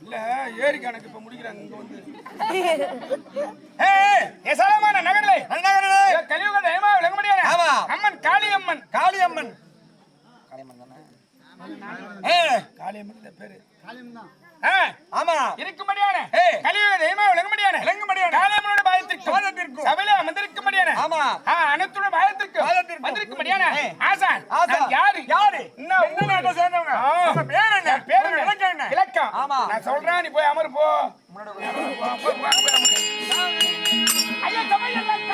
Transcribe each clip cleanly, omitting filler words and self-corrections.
இல்ல ஏரி கணக்கு இப்ப முடிக்கிறாங்க இங்க வந்து. ஏசாலமான நகரிலே கலியுக தெய்வமா விளங்க முடியாது. அம்மன் காளியம்மன். காளியம்மன் காளியம்மன் பேரு ஆமா இருக்கும்படியான கலியுக தெய்வமா விளங்க முடியாது. காளியம்மனோட பாதத்திற்கு சபையில அமர்ந்திருக்கும்படியான அனைத்துடைய பாதத்திற்கு வந்திருக்கும்படியான ஆசான் யாரு என்ன சேர்ந்தவங்க பேர் என்ன பேரு இலக்கம் நான் சொல்றேன் நீ போய் அமர் போ. ஐயா சபையெல்லாம்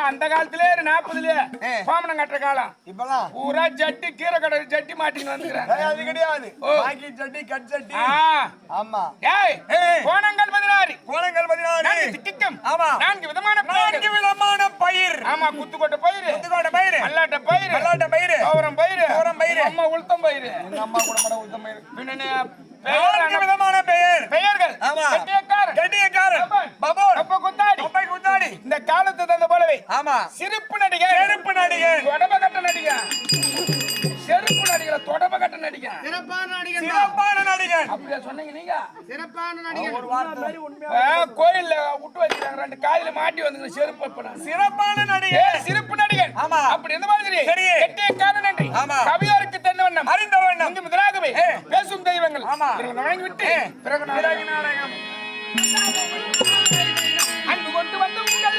அந்த காலத்திலே 40 கோமணம் கட்டுற காலம். இப்பெல்லாம் பூரா ஜட்டி கீரை கடை ஜட்டி மாட்டின்னு வந்துக்கிறாங்க. அது கிடையாது, பாக்கி ஜட்டி கட் ஜட்டி. ஆமா ஏய் கோணங்கள் 16 திக்கிக்கும். ஆமா 4 விதமான பயிர். ஆமா குத்துக்கொட்டை பயிர் மல்லாட்ட பயிர் கௌரம் பயிர் அம்மா உளுத்தம் பயிர். எங்க அம்மா கூட மட உளுத்தம் பயிர். பின்னே விதமான பெயர்கள். கட்டியக்காரன் பபோல் குத்தாடி. இந்த காலத்து தந்த போலவே ஆமா சிரிப்பு நடிகர் தொடப கட்ட நடிகர் செருப்பு நடிகர் தொடப கட்ட நடிகர் சிறப்பான நடிகர் அப்படியே சொன்னீங்க நீங்க. சிறப்பான நடிகர் ஒரு வார்த்தை கோயில்ல விட்டு வச்சிருக்காங்க 2 காயில மாட்டி வந்து செருப்பு சிறப்பான நடிகர் சிரிப்பு நடிகர். ஆமா அப்படி இந்த மாதிரி கட்டியக்காரன் நன்றி கவியாருக்கு தென்னவண்ணம் அறிந்தவண்ணம் இங்கு முதலாகவே பேசும் தெய்வங்கள் வழங்கி விட்டு பிறகு நாடகம் அன்பு கொண்டு வந்து உங்கள்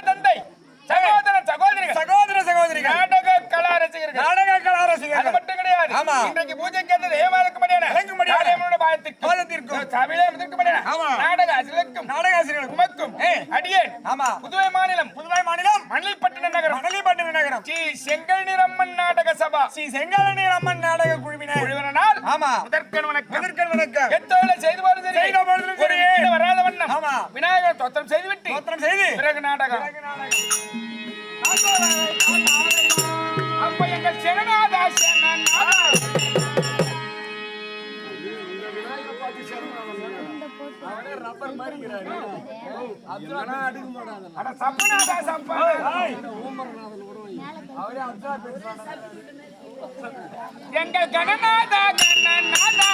தந்தை சகோதர சகோதரிகள் நாடக கலா ரசிகர்கள் அது மட்டும் கிடையாது. இன்றைக்கு பூஜை கேட்டது ஏமாளுக்கு சபையிலே நாடக ஆசிரியர்களுக்கும் உமக்கும் அடியேன் புதுவை மாநிலம் மணலிப்பட்டின நகரம் ஸ்ரீ செங்கல்நீரம்மன் நாடக சபா ஸ்ரீ செங்கல்நீரம்மன் நாடக குழுவினால் முதற்கண் வணக்கம் எத்தோல செய்து வராத வண்ணம் விநாயகர் தோத்திரம் செய்துவிட்டு பிறகு நாடகம் அப்ப எங்க ஜெகநாதா ரப்பர் மாறிக்கிறாரு எங்கள் கணநாதா கண்ணநாதா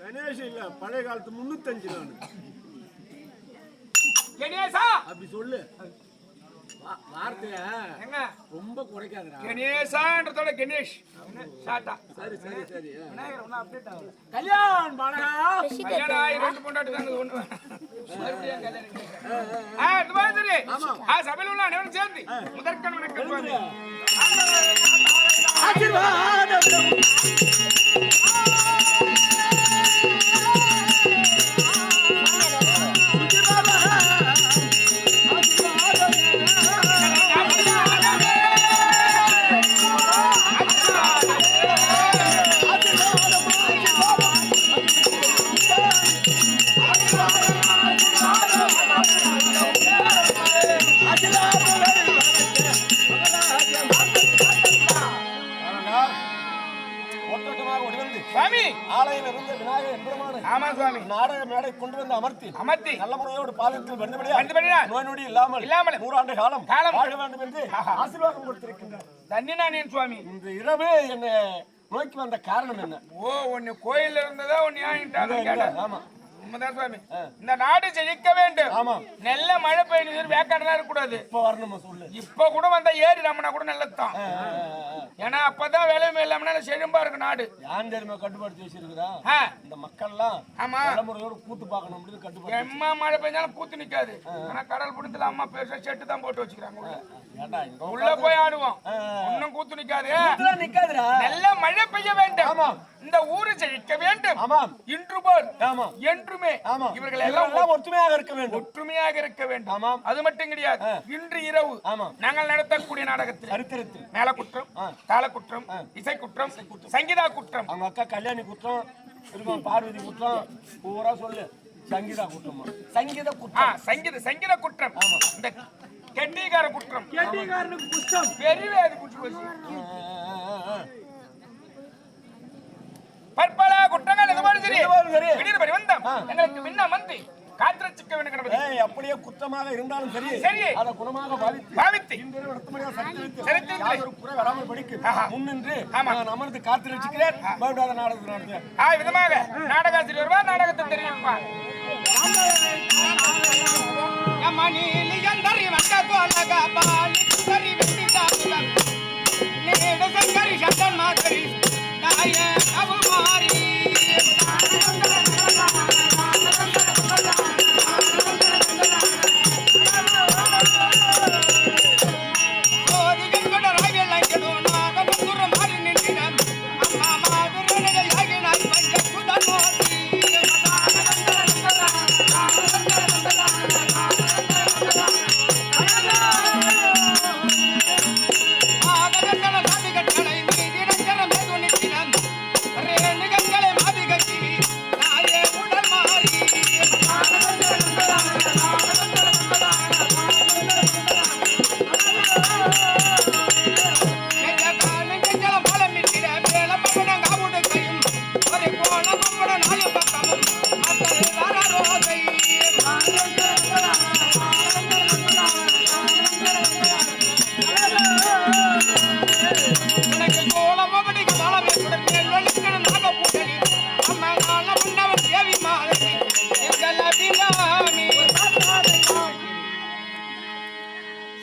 கணேஷ் இல்ல பழைய காலத்து 305 நானு கணேசா அப்படி சொல்லு வார்த்தைய என்ன ரொம்ப குறைக்காதடா கணேசான்றதோட கணேஷ் சாட்டா சரி சரி சரி விநாயகர் ஒண்ணு அப்டேட் ஆகல கல்யாண் பாலகா கல்யாணம் ஆயி ரெண்டு பொண்டாட்டி தாங்க ஒண்ணு மறுபடியும் கல்யாணம் இது மாதிரி சபையில உள்ள அனைவரும் சேர்ந்து முதற்கண் வணக்கம் ஆசீர்வாதம் நாடக மேடை கொண்டு வந்து அமர்த்தி நல்ல முறையோடு பாதத்தில் வந்தபடியா நோய் நொடி இல்லாமல் 100 ஆண்டு காலம் வாழ வேண்டும் என்று ஆசீர்வாதம் கொடுத்திருக்கின்றார். தன்னினானேன் சுவாமி. இந்த இரவு என்ன நோக்கி வந்த காரணம் என்ன? ஒன்னு கோயில் இருந்ததா ஒன்னு ஆயிட்டாங்க. ஆமா உண்மைதான் சுவாமி. இந்த நாடு ஜெயிக்க வேண்டும். ஆமா. நல்ல மழை பெய்யுது வேக்காடலாம் இருக்க கூடாது. இப்ப வரணுமா சொல்லு. இப்ப கூட வந்தா ஏறி நம்மனா கூட நல்லதுதான். ஏன்னா அப்பதான் வேலையுமே இல்லாம செழும்பா இருக்கு நாடு. யான் தெரியுமா கட்டுப்படுத்தி வச்சிருக்கிறா இந்த மக்கள்லாம் தலைமுறையோட கூத்து பார்க்கணும் அப்படின்னு கட்டுப்பாடு. எம்மா மழை பெய்ஞ்சாலும் கூத்து நிக்காது. ஆனா கடல் புடத்துல அம்மா பெருசா செட்டு தான் போட்டு வச்சுக்கிறாங்க. உள்ள போய் ஆடுவோம். ஒன்னும் கூத்து நிக்காது. நிக்காதுடா. நல்ல மழை பெய்ய வேண்டும். இந்த ஊரு ஜெயிக்க வேண்டும். இன்று போல் என்றுமே இவர்கள் எல்லாம் ஒற்றுமையாக இருக்க வேண்டும். ஒற்றுமையாக இருக்க வேண்டும். அது மட்டும் கிடையாது. இன்று இரவு நாங்கள் நடத்தக்கூடிய நாடகத்தில் சரித்திரத்தில் மேல குற்றம், தாள குற்றம், இசை குற்றம், சங்கீதா குற்றம், அவங்க அக்கா கல்யாணி குற்றம், பார்வதி குற்றம், பூரா சொல்லு. சங்கீதா குற்றம், சங்கீத குற்றம், சங்கீத குற்றம், இந்த கெட்டிகார குற்றம், கெட்டிகாரனுக்கு குற்றம், பெரியவேது குற்றம், பற்பல குற்றங்கள் இது மாதிரி சரி வந்தோம். எங்களுக்கு முன்ன மந்தி காத்திரச்சிக்க வேண்டும் கணபதி. அப்படியே குற்றமாக இருந்தாலும் சரி அதை குணமாக பாவித்து இந்த இடத்துல சரித்திரத்தில் ஒரு குறை வராமல் படிக்கு முன்னின்று நான் அமர்ந்து காத்திரச்சிக்கிறேன். மறுபடியும் நாடகத்தை நடத்துவேன். விதமாக நாடகாசிரியர் வருவார். நாடகத்தை தெரிவிப்பார்.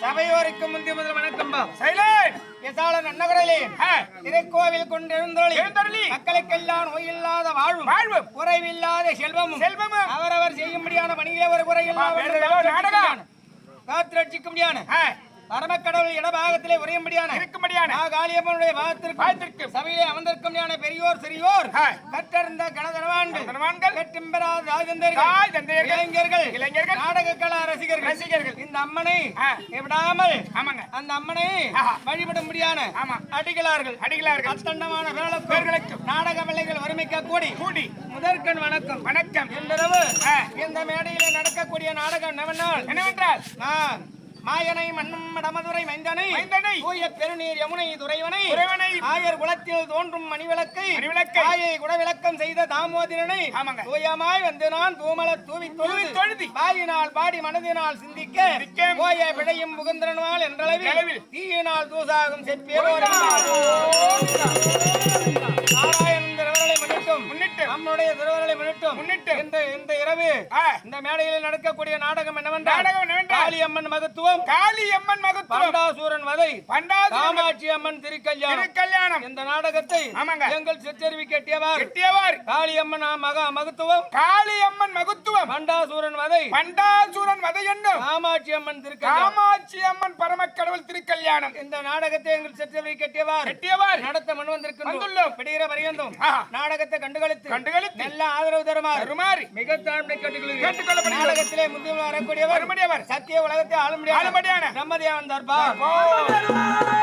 சபையோருக்கு முந்தைய முதல் வணக்கம். திருக்கோவில் கொண்டிருந்தொழி மக்களுக்கெல்லாம் நோயில்லாத வாழ்வும் குறைவில்லாத செல்வமும் அவரவர் செய்யும்படியான பணியிலே ஒரு குறையில்லாத காத்து ரட்சிக்க முடியாது பரமக்கடவுள் இடபாகத்திலே உரையும்படியான இருக்கும்படியான காளியம்மனுடைய பாகத்திற்கு சபையிலே அமர்ந்திருக்கும் பெரியோர் சிறியோர் கற்றறிந்த கணதனவான்கள் கெட்டிம்பெறாத ராஜதந்திரர்கள் இளைஞர்கள் நாடக கலா ரசிகர்கள் இந்த அம்மனை விடாமல் அந்த அம்மனை வழிபடும்படியான அடிகளார்கள் அத்தண்டமான பேர்களுக்கு நாடக பிள்ளைகள் ஒருமிக்க கூடி முதற்கண் வணக்கம் இன்றிரவு இந்த மேடையிலே நடக்கக்கூடிய நாடகம் என்னவென்றால் நான் மாயனை மன்னும் மடமதுரை மைந்தனை தூய பெருநீர் யமுனை துறைவனை ஆயர் குலத்தில் தோன்றும் மணிவிளக்கை ஆயை குடவிளக்கம் செய்த தாமோதிரனை தூயமாய் வந்து நான் தூமலர் தூவி தொழுதி வாயினால் பாடி மனதினால் சிந்திக்க போய விடையும் முகுந்திரனால் என்றளவில் தீயினால் தூசாகும் செப்பேரோர் நம்முடைய திருவருளை முன்னிட்டு இந்த இரவு இந்த மேடையில் நடக்கக்கூடிய நாடகம் என்னவென்றால் காளியம்மன் மகத்துவம் பண்டாசூரன் வதை காமாட்சி அம்மன் திருக்கல்யாணம் இந்த நாடகத்தை எங்கள் சிற்றறிவி கெட்டியவார் காளியம்மன் மகத்துவம் பண்டாசூரன் வதை என்னும் காமாட்சி அம்மன் பரமக்கடவுள் திருக்கல்யாணம் இந்த நாடகத்தை எங்கள் சிற்றறிவி கெட்டியவார் நடத்த முன் வந்திருக்கின்றோம் பிடிகிற பரியந்தும் நாடகத்தை கண்டுகளித்து நல்ல ஆதரவு தருமாறு மிக தாழ்மை கேட்டுக்கொள்ளப்படுகிறது. நாடகத்திலே முந்தியவர் வரக்கூடியவர் சத்திய உலகத்தை ஆளும்படியான பிரம்மதேவன் தர்பார்